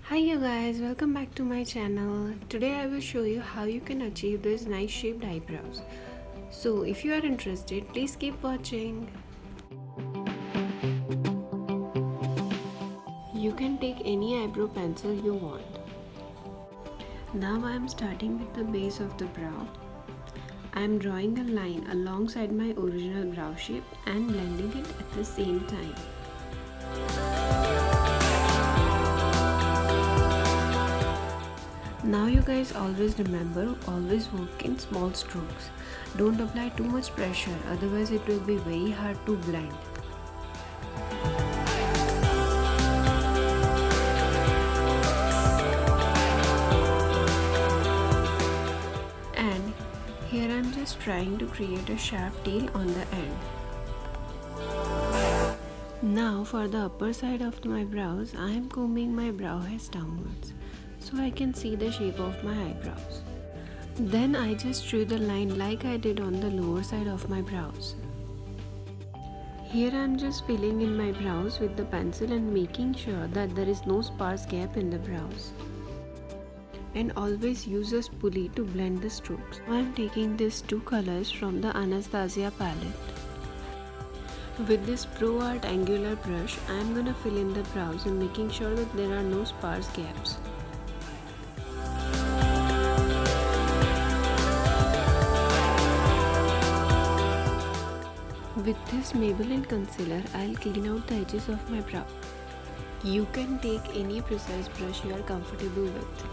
Hi you guys, welcome back to my channel. Today I will show you how you can achieve these nice shaped eyebrows. So if you are interested, please keep watching. You can take any eyebrow pencil you want. Now I am starting with the base of the brow. I am drawing a line alongside my original brow shape and blending it at the same time. Now you guys always remember, always work in small strokes. Don't apply too much pressure, otherwise it will be very hard to blend. And here I am just trying to create a sharp tail on the end. Now for the upper side of my brows, I am combing my brow hairs downwards so I can see the shape of my eyebrows. Then I just drew the line like I did on the lower side of my brows. Here I am just filling in my brows with the pencil and making sure that there is no sparse gap in the brows. And always use a spoolie to blend the strokes. I am taking these two colors from the Anastasia palette. With this Pro Art angular brush, I am gonna fill in the brows and making sure that there are no sparse gaps. With this Maybelline concealer, I'll clean out the edges of my brow. You can take any precise brush you are comfortable with.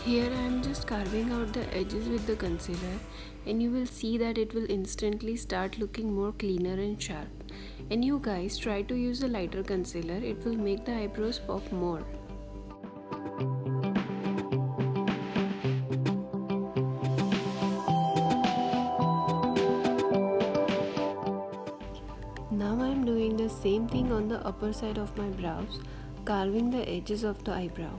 Here I am just carving out the edges with the concealer, and you will see that it will instantly start looking more cleaner and sharp. And you guys try to use a lighter concealer, it will make the eyebrows pop more. Now I am doing the same thing on the upper side of my brows, carving the edges of the eyebrow.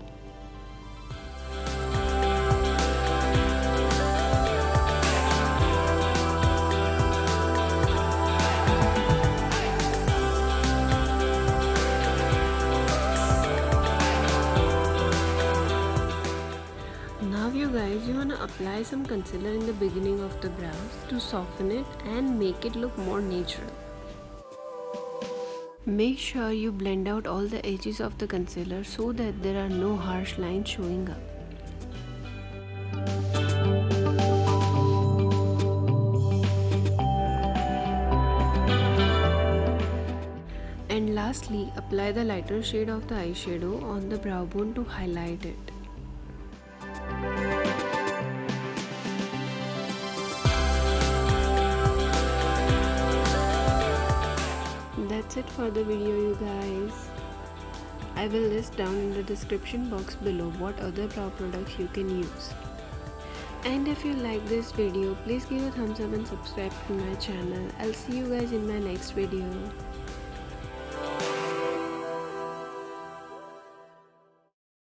Now you guys, you wanna apply some concealer in the beginning of the brows to soften it and make it look more natural. Make sure you blend out all the edges of the concealer so that there are no harsh lines showing up. And lastly, apply the lighter shade of the eyeshadow on the brow bone to highlight it. That's it for the video you guys. I will list down in the description box below what other brow products you can use. And if you like this video, please give a thumbs up and subscribe to my channel. I'll see you guys in my next video.